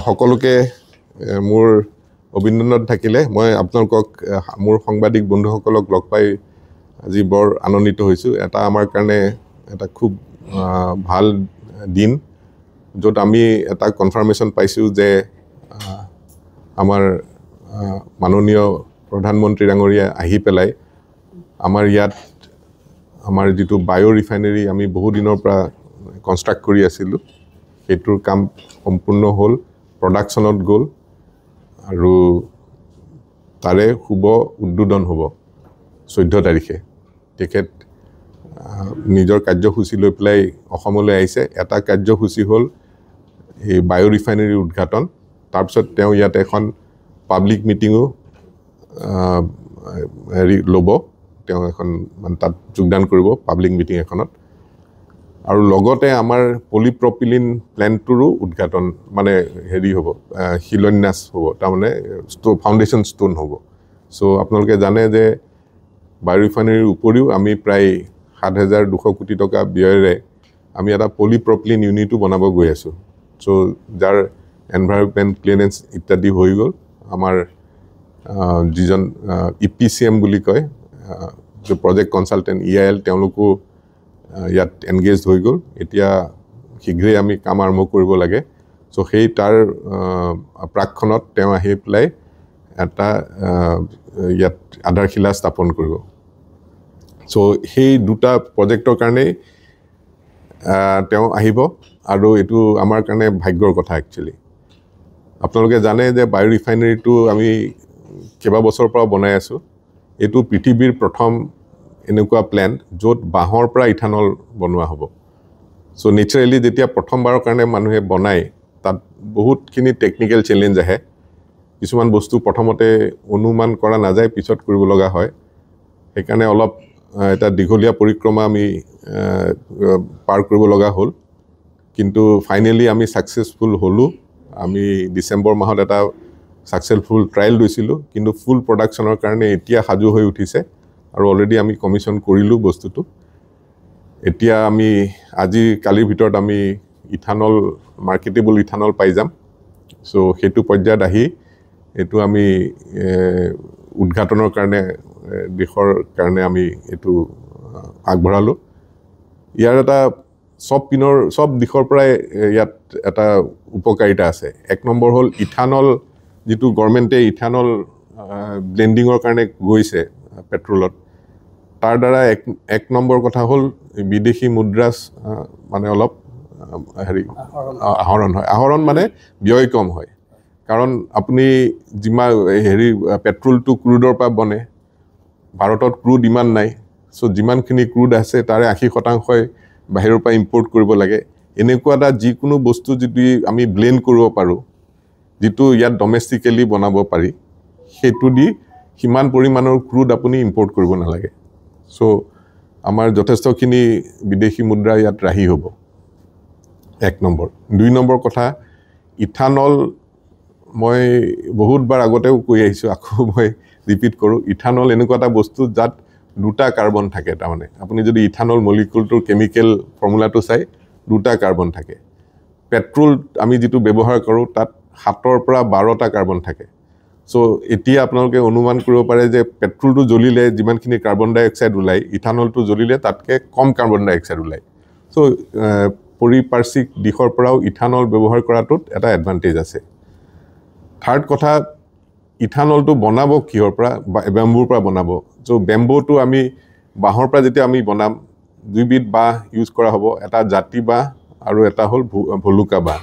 সকলোকে মোৰ অভিনন্দন থাকিলে মই আপোনালোকক মোৰ সাংবাদিক বন্ধুসকলক লগ পাই আজি বৰ আনন্দিত হৈছোঁ এটা আমাৰ কাৰণে এটা খুব ভাল দিন য'ত আমি এটা কনফাৰ্মেশ্যন পাইছোঁ যে আমাৰ মাননীয় প্ৰধানমন্ত্ৰী ডাঙৰীয়া আহি পেলাই আমাৰ ইয়াত আমাৰ যিটো বায়ো ৰিফাইনেৰী আমি বহু দিনৰ পৰা কনষ্ট্ৰাক্ট কৰি আছিলোঁ সেইটোৰ কাম সম্পূৰ্ণ হ'ল প্ৰডাকশ্যনত গ'ল আৰু তাৰে শুভ উদ্বোধন হ'ব 14 তাৰিখে তেখেত নিজৰ কাৰ্যসূচী লৈ পেলাই অসমলৈ আহিছে এটা কাৰ্যসূচী হ'ল এই বায়ো ৰিফাইনেৰীৰ উদ্ঘাটন তাৰপিছত তেওঁ ইয়াত এখন পাব্লিক মিটিঙো ল'ব তেওঁ এখন মানে তাত যোগদান কৰিব পাব্লিক মিটিং এখনত আৰু লগতে আমাৰ পলিপ্ৰপিলিন প্লেণ্টটোৰো উদ্ঘাটন মানে হেৰি হ'ব শিলান্যাস হ'ব তাৰমানে ফাউণ্ডেশ্যন ষ্টোন হ'ব চ' আপোনালোকে জানে যে বায়ো ৰিফাইনেৰীৰ উপৰিও আমি প্ৰায় 7,200 কোটি টকা ব্যয়েৰে আমি এটা পলিপ্ৰপিলিন ইউনিটো বনাব গৈ আছোঁ চ' যাৰ এনভাইৰনমেণ্ট ক্লিয়াৰেন্স ইত্যাদি হৈ গ'ল আমাৰ যিজন EPCM বুলি কয় যে প্ৰজেক্ট কনচালটেণ্ট EIL তেওঁলোকো ইয়াত এনগেজ হৈ গ'ল এতিয়া শীঘ্ৰেই আমি কাম আৰম্ভ কৰিব লাগে চ' সেই তাৰ প্ৰাক্ষণত তেওঁ আহি পেলাই এটা ইয়াত আধাৰশিলা স্থাপন কৰিব চ' সেই দুটা প্ৰজেক্টৰ কাৰণেই তেওঁ আহিব আৰু এইটো আমাৰ কাৰণে ভাগ্যৰ কথা একচুৱেলি আপোনালোকে জানে যে বায়ো ৰিফাইনেৰীটো আমি কেইবা বছৰৰ পৰা বনাই আছোঁ এইটো পৃথিৱীৰ প্ৰথম এনেকুৱা প্লেণ্ট য'ত বাঁহৰ পৰা ইথানল বনোৱা হ'ব চ' নেচাৰেলি যেতিয়া প্ৰথমবাৰৰ কাৰণে মানুহে বনায় তাত বহুতখিনি টেকনিকেল চেলেঞ্জ আহে কিছুমান বস্তু প্ৰথমতে অনুমান কৰা নাযায় পিছত কৰিব লগা হয় সেইকাৰণে অলপ এটা দীঘলীয়া পৰিক্ৰমা আমি পাৰ কৰিব লগা হ'ল কিন্তু ফাইনেলি আমি ছাকচেছফুল হ'লোঁ আমি ডিচেম্বৰ মাহত এটা ছাকচেছফুল ট্ৰায়েল লৈছিলোঁ কিন্তু ফুল প্ৰডাকশ্যনৰ কাৰণে এতিয়া সাজু হৈ উঠিছে আৰু অলৰেডি আমি কমিশ্যন কৰিলোঁ বস্তুটো এতিয়া আমি আজি কালিৰ ভিতৰত আমি ইথানল মাৰ্কেটেবল ইথানল পাই যাম চ' সেইটো পৰ্যায়ত আহি এইটো আমি উদ্ঘাটনৰ কাৰণে দেশৰ কাৰণে আমি এইটো আগবঢ়ালোঁ ইয়াৰ এটা সব দিশৰ পৰাই ইয়াত এটা উপকাৰিতা আছে এক নম্বৰ হ'ল ইথানল যিটো গভৰ্ণমেণ্টে ইথানল ব্লেণ্ডিঙৰ কাৰণে গৈছে পেট্ৰলত তাৰ দ্বাৰা এক নম্বৰ কথা হ'ল বিদেশী মুদ্ৰা মানে অলপ হেৰি আহৰণ মানে ব্যয় কম হয় কাৰণ আপুনি যিমান হেৰি পেট্ৰলটো ক্ৰুডৰ পৰা বনে ভাৰতত ক্ৰুড ইমান নাই চ' যিমানখিনি ক্ৰুড আছে তাৰে 80% বাহিৰৰ পৰা ইম্পৰ্ট কৰিব লাগে এনেকুৱা এটা যিকোনো বস্তু যদি আমি ব্লেণ্ড কৰিব পাৰোঁ যিটো ইয়াত ডমেষ্টিকেলি বনাব পাৰি সেইটো দি সিমান পৰিমাণৰ ক্ৰুড আপুনি ইম্পৰ্ট কৰিব নালাগে চ' আমাৰ যথেষ্টখিনি বিদেশী মুদ্ৰা ইয়াত ৰাহি হ'ব এক নম্বৰ দুই নম্বৰ কথা ইথানল মই বহুতবাৰ আগতেও কৈ আহিছোঁ আকৌ মই ৰিপিট কৰোঁ ইথানল এনেকুৱা এটা বস্তু যাত দুটা কাৰ্বন থাকে তাৰমানে আপুনি যদি ইথানল মলিকুলটোৰ কেমিকেল ফৰ্মুলাটো চাই দুটা কাৰ্বন থাকে পেট্ৰল আমি যিটো ব্যৱহাৰ কৰোঁ তাত 7ৰ পৰা 12টা কাৰ্বন থাকে চ' এতিয়া আপোনালোকে অনুমান কৰিব পাৰে যে পেট্ৰলটো জ্বলিলে যিমানখিনি কাৰ্বন ডাই অক্সাইড ওলায় ইথানলটো জ্বলিলে তাতকৈ কম কাৰ্বন ডাই অক্সাইড ওলায় চ' পাৰিপাৰ্শ্বিক দিশৰ পৰাও ইথানল ব্যৱহাৰ কৰাটোত এটা এডভান্টেজ আছে থাৰ্ড কথা ইথানলটো বনাব কিহৰ পৰা বেম্বুৰ পৰা বনাব চ' বেম্বুটো আমি বাঁহৰ পৰা যেতিয়া আমি বনাম দুইবিধ বাঁহ ইউজ কৰা হ'ব এটা জাতি বাঁহ আৰু এটা হ'ল ভলুকা বাঁহ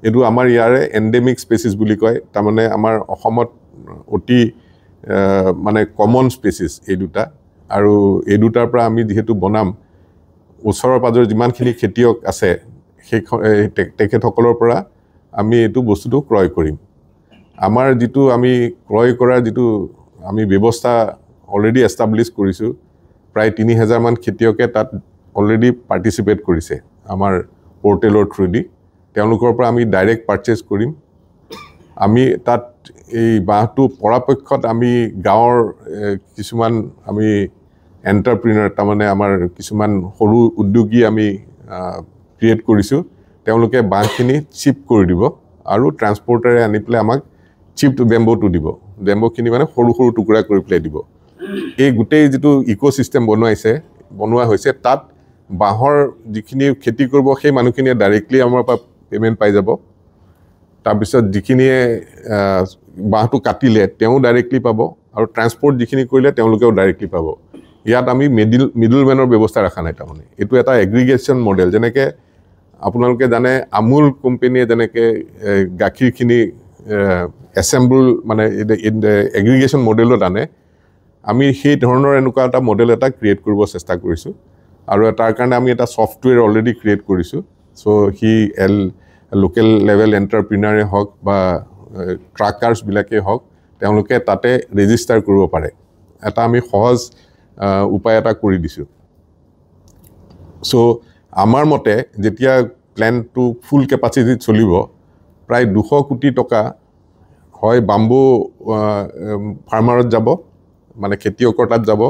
এইটো আমাৰ ইয়াৰে এণ্ডেমিক স্পেচিছ বুলি কয় তাৰমানে আমাৰ অসমত অতি মানে কমন স্পেচিছ এই দুটা আৰু এই দুটাৰ পৰা আমি যিহেতু বনাম ওচৰৰ পাজৰ যিমানখিনি খেতিয়ক আছে সেই তেখেতসকলৰ পৰা আমি এইটো বস্তুটো ক্ৰয় কৰিম আমাৰ যিটো আমি ক্ৰয় কৰাৰ যিটো আমি ব্যৱস্থা অলৰেডি এষ্টাব্লিছ কৰিছোঁ প্ৰায় 3,000 মান খেতিয়কে তাত অলৰেডি পাৰ্টিচিপেট কৰিছে আমাৰ পৰ্টেলৰ থ্ৰুদি তেওঁলোকৰ পৰা আমি ডাইৰেক্ট পাৰচেজ কৰিম আমি তাত এই বাঁহটো পৰাপক্ষত আমি গাঁৱৰ কিছুমান আমি এণ্টাৰপ্ৰিনাৰ তাৰমানে আমাৰ কিছুমান সৰু উদ্যোগী আমি ক্ৰিয়েট কৰিছোঁ তেওঁলোকে বাঁহখিনি চিপ কৰি দিব আৰু ট্ৰান্সপৰ্টাৰে আনি পেলাই আমাক চিপড বেম্বোটো দিব বেম্বোখিনি মানে সৰু সৰু টুকুৰা কৰি পেলাই দিব এই গোটেই যিটো ইক'চিষ্টেম বনোৱা হৈছে তাত বাঁহৰ যিখিনি খেতি কৰিব সেই মানুহখিনিয়ে ডাইৰেক্টলি আমাৰ পৰা পে'মেণ্ট পাই যাব তাৰপিছত যিখিনিয়ে বাঁহটো কাটিলে তেওঁ ডাইৰেক্টলি পাব আৰু ট্ৰান্সপৰ্ট যিখিনি কৰিলে তেওঁলোকেও ডাইৰেক্টলি পাব ইয়াত আমি মিডলমেনৰ ব্যৱস্থা ৰাখা নাই তাৰমানে এইটো এটা এগ্ৰিগেশ্যন মডেল যেনেকৈ আপোনালোকে জানে আমুল কোম্পানীয়ে যেনেকৈ গাখীৰখিনি এছেম্বল মানে এগ্ৰিগেশ্যন মডেলত আনে আমি সেই ধৰণৰ এনেকুৱা এটা মডেল এটা ক্ৰিয়েট কৰিব চেষ্টা কৰিছোঁ আৰু তাৰ কাৰণে আমি এটা ছফ্টৱেৰ অলৰেডি ক্ৰিয়েট কৰিছোঁ চ' লোকেল লেভেল এণ্টাৰপ্ৰিনাৰে হওক বা ট্ৰাকাৰ্ছবিলাকেই হওক তেওঁলোকে তাতে ৰেজিষ্টাৰ কৰিব পাৰে এটা আমি সহজ উপায় এটা কৰি দিছোঁ চ' আমাৰ মতে যেতিয়া প্লেনটো ফুল কেপাচিটিত চলিব প্ৰায় 200 কোটি টকা হয় বাম্বু ফাৰ্মাৰত যাব মানে খেতিয়কৰ তাত যাব